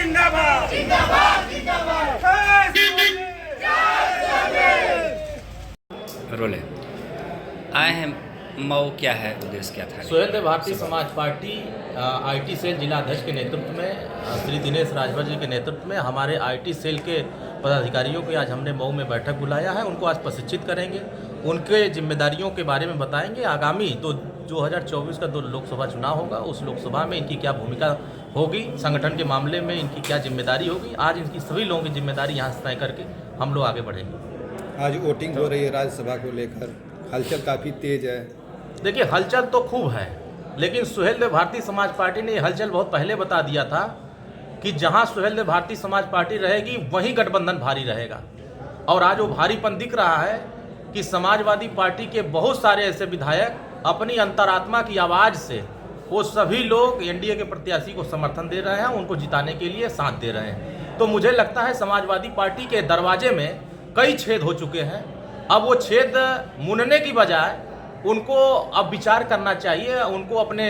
जिंदाबाद जिंदाबाद जिंदाबाद। रोले आए हैं मऊ, क्या है उद्देश्य, क्या था? Suheldev Bharatiya Samaj party IT cell जिला अध्यक्ष के नेतृत्व में श्री दिनेश राजभर जी के नेतृत्व में हमारे आईटी सेल के पदाधिकारियों की आज हमने मऊ में बैठक बुलाया है। उनको आज प्रशिक्षित करेंगे, उनके जिम्मेदारियों के बारे में बताएंगे। आगामी 2024 का लोकसभा चुनाव होगा, उस लोकसभा में इनकी क्या भूमिका होगी, संगठन के मामले में इनकी क्या जिम्मेदारी होगी। आज इनकी सभी लोगों की जिम्मेदारी यहाँ से तय करके हम लोग आगे बढ़ेंगे। आज वोटिंग हो रही है राज्यसभा को लेकर, हलचल काफ़ी तेज है। देखिए, हलचल तो खूब है, लेकिन सुहेलदेव भारतीय समाज पार्टी ने ये हलचल बहुत पहले बता दिया था कि जहां सुहेलदेव भारतीय समाज पार्टी रहेगी वहीं गठबंधन भारी रहेगा। और आज वो भारीपन दिख रहा है कि समाजवादी पार्टी के बहुत सारे ऐसे विधायक अपनी अंतरात्मा की आवाज़ से वो सभी लोग एनडीए के प्रत्याशी को समर्थन दे रहे हैं, उनको जिताने के लिए साथ दे रहे हैं। तो मुझे लगता है समाजवादी पार्टी के दरवाजे में कई छेद हो चुके हैं। अब वो छेद मुनने की बजाय उनको अब विचार करना चाहिए, उनको अपने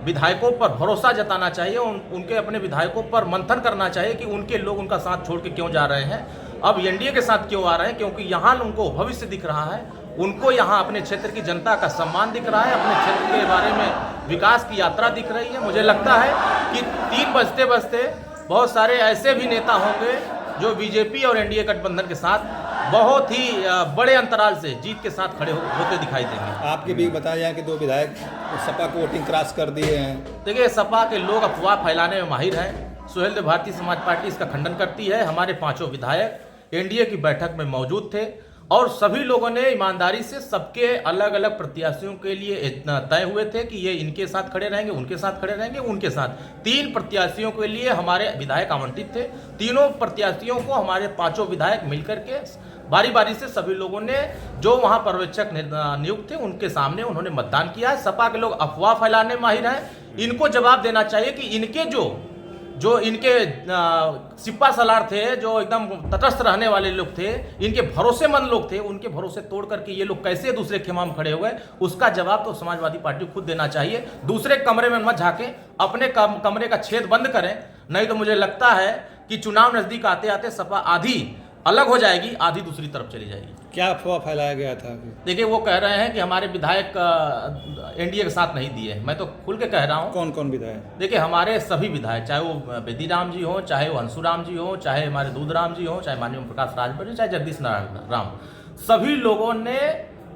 विधायकों पर भरोसा जताना चाहिए, उनके अपने विधायकों पर मंथन करना चाहिए कि उनके लोग उनका साथ छोड़ के क्यों जा रहे हैं, अब एनडीए के साथ क्यों आ रहे हैं। क्योंकि यहाँ उनको भविष्य दिख रहा है, उनको यहाँ अपने क्षेत्र की जनता का सम्मान दिख रहा है, अपने क्षेत्र के बारे में विकास की यात्रा दिख रही है। मुझे लगता है कि 3 बजते बजते बहुत सारे ऐसे भी नेता होंगे जो बीजेपी और एनडीए गठबंधन के साथ बहुत ही बड़े अंतराल से जीत के साथ खड़े होते दिखाई देंगे। आपके भी बताया जाए कि 2 विधायक सपा को वोटिंग क्रॉस कर दिए हैं। देखिए, सपा के लोग अफवाह फैलाने में माहिर हैं। सुहेलदेव भारतीय समाज पार्टी इसका खंडन करती है। हमारे 5 विधायक एनडीए की बैठक में मौजूद थे और सभी लोगों ने ईमानदारी से सबके अलग अलग प्रत्याशियों के लिए इतना तय हुए थे कि ये इनके साथ खड़े रहेंगे, उनके साथ खड़े रहेंगे, उनके साथ। 3 प्रत्याशियों के लिए हमारे विधायक आमंत्रित थे। तीनों प्रत्याशियों को हमारे 5 विधायक मिलकर के बारी बारी से सभी लोगों ने जो वहां पर्यवेक्षक नियुक्त थे उनके सामने उन्होंने मतदान किया है। सपा के लोग अफवाह फैलाने में माहिर हैं। इनको जवाब देना चाहिए कि इनके जो इनके सिपा सलार थे, जो एकदम तटस्थ रहने वाले लोग थे, इनके भरोसेमंद लोग थे, उनके भरोसे तोड़ करके ये लोग कैसे दूसरे खेमा में खड़े हुए, उसका जवाब तो समाजवादी पार्टी खुद देना चाहिए। दूसरे कमरे में मत झांके, अपने कमरे का छेद बंद करें, नहीं तो मुझे लगता है कि चुनाव नजदीक आते आते सपा आधी अलग हो जाएगी, आधी दूसरी तरफ चली जाएगी। क्या अफवाह फैलाया गया था? देखिए, वो कह रहे हैं कि हमारे विधायक एनडीए के साथ नहीं दिए। मैं तो खुल के कह रहा हूँ। कौन कौन विधायक? देखिए, हमारे सभी विधायक, चाहे वो बेदीराम जी हो, चाहे वो हंसुराम जी हो, चाहे हमारे दूधराम जी हो, चाहे माननीय प्रकाश राजभर जी, चाहे जगदीश नारायण राम, सभी लोगों ने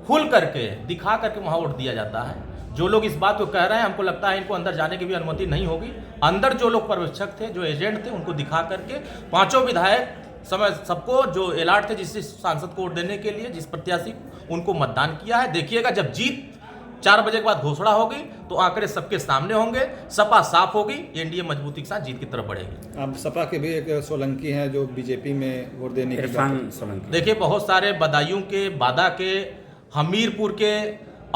खुल करके दिखा करके वहाँ वोट दिया जाता है। जो लोग इस बात को कह रहे हैं, हमको लगता है इनको अंदर जाने की भी अनुमति नहीं होगी। अंदर जो लोग पर्यवेक्षक थे, जो एजेंट थे, उनको दिखा करके 5 विधायक समय सबको जो एलाट थे, जिस सांसद को वोट देने के लिए, जिस प्रत्याशी, उनको मतदान किया है। देखिएगा, जब जीत 4 बजे के बाद घोषणा होगी तो आंकड़े सबके सामने होंगे, सपा साफ होगी, एनडीए मजबूती के साथ जीत की तरफ बढ़ेगी। अब सपा के भी एक सोलंकी हैं जो बीजेपी में वोट देने की सोलंकी। देखिए, बहुत सारे बदायूं के, बादा के, हमीरपुर के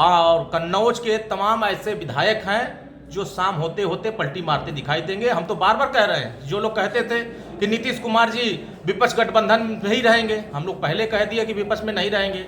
और कन्नौज के तमाम ऐसे विधायक हैं जो शाम होते होते पलटी मारते दिखाई देंगे। हम तो बार बार कह रहे हैं, जो लोग कहते थे कि नीतीश कुमार जी विपक्ष गठबंधन में ही रहेंगे, हम लोग पहले कह दिए कि विपक्ष में नहीं रहेंगे।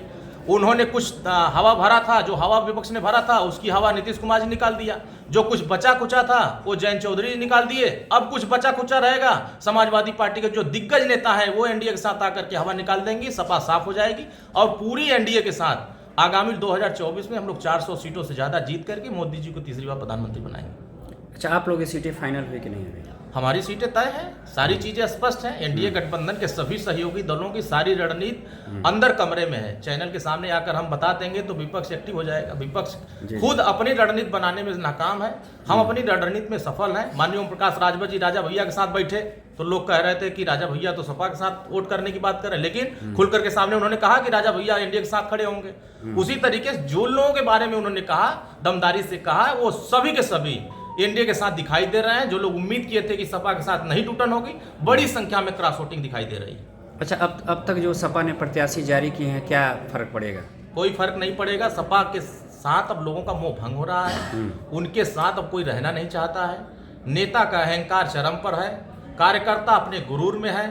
उन्होंने कुछ हवा भरा था, जो हवा विपक्ष ने भरा था उसकी हवा नीतीश कुमार जी निकाल दिया। जो कुछ बचा कुचा था वो जयंत चौधरी जी निकाल दिए। अब कुछ बचा कुचा रहेगा, समाजवादी पार्टी के जो दिग्गज नेता है वो एनडीए के साथ आकर के हवा निकाल देंगी, सपा साफ हो जाएगी और पूरी एनडीए के साथ आगामी 2024 में हम लोग 400 सीटों से ज़्यादा जीत करके मोदी जी को तीसरी बार प्रधानमंत्री बनाएंगे। अच्छा, आप लोगों की सीटें फाइनल हुई कि नहीं हुई? हमारी सीटें तय हैं, सारी चीजें स्पष्ट हैं। एनडीए गठबंधन के सभी सहयोगी दलों की सारी रणनीति अंदर कमरे में है। चैनल के सामने आकर हम बता देंगे तो विपक्ष एक्टिव हो जाएगा। विपक्ष खुद अपनी रणनीति बनाने में नाकाम है, हम अपनी रणनीति में सफल हैं। माननीय ओम प्रकाश राजभर जी राजा भैया के साथ बैठे तो लोग कह रहे थे कि राजा भैया तो सपा के साथ वोट करने की बात कर रहे हैं, लेकिन खुल करके सामने उन्होंने कहा कि राजा भैया एनडीए के साथ खड़े होंगे। उसी तरीके से जो लोगों के बारे में उन्होंने कहा, दमदारी से कहा, वो सभी के सभी एनडीए के साथ दिखाई दे रहे हैं। जो लोग उम्मीद किए थे कि सपा के साथ नहीं टूटन होगी, बड़ी संख्या में क्रॉस वोटिंग दिखाई दे रही है। अच्छा, अब तक जो सपा ने प्रत्याशी जारी किए हैं, क्या फर्क पड़ेगा? कोई फर्क नहीं पड़ेगा। सपा के साथ अब लोगों का मोह भंग हो रहा है, उनके साथ अब कोई रहना नहीं चाहता है। नेता का अहंकार चरम पर है, कार्यकर्ता अपने गुरूर में है,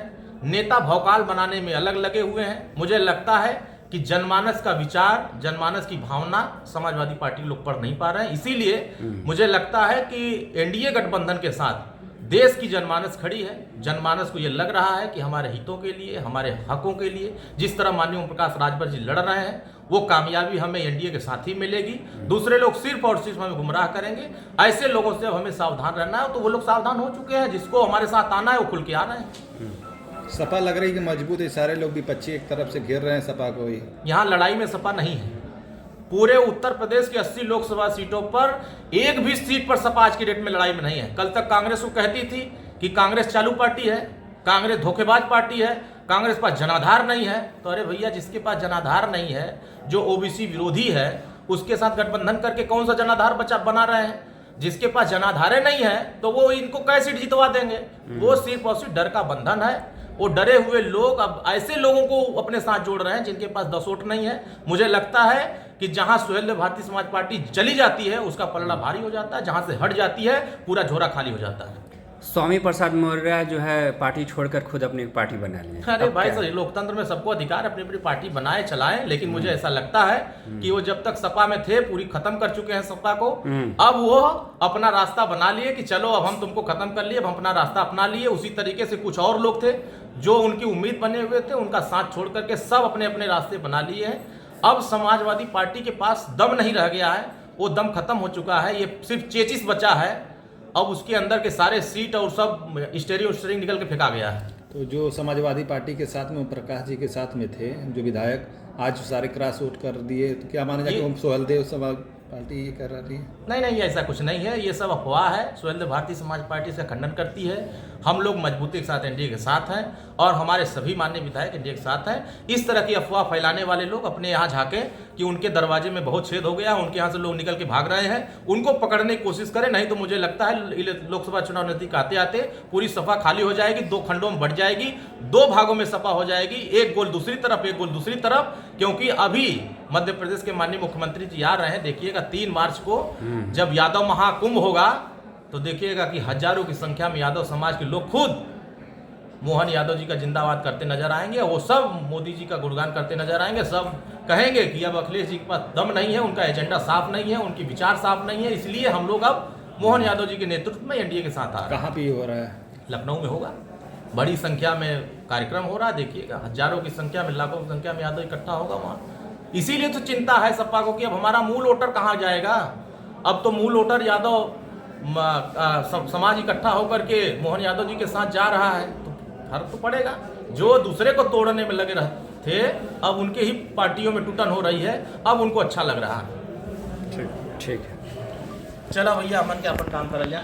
नेता भौकाल बनाने में अलग लगे हुए हैं। मुझे लगता है कि जनमानस का विचार, जनमानस की भावना समाजवादी पार्टी लोग पढ़ नहीं पा रहे हैं। इसीलिए मुझे लगता है कि एनडीए गठबंधन के साथ देश की जनमानस खड़ी है। जनमानस को ये लग रहा है कि हमारे हितों के लिए, हमारे हकों के लिए जिस तरह माननीय ओम प्रकाश राजभर जी लड़ रहे हैं वो कामयाबी हमें एनडीए के साथ ही मिलेगी। दूसरे लोग सिर्फ और सिर्फ हमें गुमराह करेंगे। ऐसे लोगों से हमें सावधान रहना है। तो वो लोग सावधान हो चुके हैं, जिसको हमारे साथ आना है वो खुल के आ रहे हैं। सपा लग रही कि मजबूत है, सारे लोग विपक्षी एक तरफ से घेर रहे हैं सपा को ही। यहाँ लड़ाई में सपा नहीं है। पूरे उत्तर प्रदेश की 80 लोकसभा सीटों पर एक भी सीट पर सपा आज की डेट में लड़ाई में नहीं है। कल तक कांग्रेस को कहती थी कि कांग्रेस चालू पार्टी है, कांग्रेस धोखेबाज पार्टी है, कांग्रेस पास जनाधार नहीं है। तो अरे भैया, जिसके पास जनाधार नहीं है, जो ओबीसी विरोधी है, उसके साथ गठबंधन करके कौन सा जनाधार बना रहे हैं? जिसके पास जनाधारें नहीं है तो वो इनको कैसे जितवा देंगे? वो सिर्फ और सिर्फ डर का बंधन है। वो डरे हुए लोग अब ऐसे लोगों को अपने साथ जोड़ रहे हैं जिनके पास 10 वोट नहीं है। मुझे लगता है कि जहां सुहेलदेव भारतीय समाज पार्टी चली जाती है उसका पलड़ा भारी हो जाता है, जहां से हट जाती है पूरा झोरा खाली हो जाता है। स्वामी प्रसाद मौर्य जो है पार्टी छोड़कर खुद अपनी पार्टी बना लिए। अरे भाई सर, लोकतंत्र में सबको अधिकार अपनी अपनी पार्टी बनाए चलाएं, लेकिन मुझे ऐसा लगता है कि वो जब तक सपा में थे पूरी खत्म कर चुके हैं सपा को। अब वो अपना रास्ता बना लिए कि चलो अब हम तुमको खत्म कर लिए, अब हम अपना रास्ता अपना लिए। उसी तरीके से कुछ और लोग थे जो उनकी उम्मीद बने हुए थे, उनका साथ छोड़ करके सब अपने अपने रास्ते बना लिए हैं। अब समाजवादी पार्टी के पास दम नहीं रह गया है, वो दम खत्म हो चुका है। ये सिर्फ चेचिस बचा है। अब उसके अंदर के सारे सीट और सब स्टेरिंग निकल के फेंका गया है। तो जो समाजवादी पार्टी के साथ में ओम प्रकाश जी के साथ में थे जो विधायक, आज सारे क्रॉस वोट कर दिए, तो क्या माना जाए कि ओम सुहेलदेव समाज पार्टी ये कर रही है? नहीं, ऐसा कुछ नहीं है। ये सब अफवाह है। सुहेलदेव भारतीय समाज पार्टी इसका खंडन करती है। हम लोग मजबूती के साथ एनडीए के साथ हैं और हमारे सभी माननीय विधायक एनडीए के साथ हैं। इस तरह की अफवाह फैलाने वाले लोग अपने यहाँ झांके कि उनके दरवाजे में बहुत छेद हो गया, उनके यहाँ से लोग निकल के भाग रहे हैं, उनको पकड़ने की कोशिश करें। नहीं तो मुझे लगता है लोकसभा चुनाव नजदीक आते आते पूरी सपा खाली हो जाएगी, 2 खंडों में बढ़ जाएगी, 2 भागों में सपा हो जाएगी, एक गोल दूसरी तरफ, एक गोल दूसरी तरफ। क्योंकि अभी मध्य प्रदेश के माननीय मुख्यमंत्री जी आ रहे हैं। देखिएगा 3 मार्च को जब यादव महाकुंभ होगा तो देखिएगा कि हजारों की संख्या में यादव समाज के लोग खुद मोहन यादव जी का जिंदाबाद करते नजर आएंगे। वो सब मोदी जी का गुणगान करते नजर आएंगे। सब कहेंगे कि अब अखिलेश जी के पास दम नहीं है, उनका एजेंडा साफ नहीं है, उनकी विचार साफ नहीं है, इसलिए हम लोग अब मोहन यादव जी के नेतृत्व में एनडीए के साथ आ रहे हैं। कहाँ पे हो रहा है? लखनऊ में होगा। बड़ी संख्या में कार्यक्रम हो रहा है। देखिएगा हजारों की संख्या में, लाखों की संख्या में यादव इकट्ठा होगा वहाँ। इसीलिए तो चिंता है सपा को कि अब हमारा मूल वोटर कहाँ जाएगा। अब तो मूल वोटर यादव समाज इकट्ठा होकर के मोहन यादव जी के साथ जा रहा है, तो फर्क तो पड़ेगा। जो दूसरे को तोड़ने में लगे रहते थे अब उनके ही पार्टियों में टूटन हो रही है, अब उनको अच्छा लग रहा है। ठीक है। चला भैया, अपन के अपन काम कर लिया।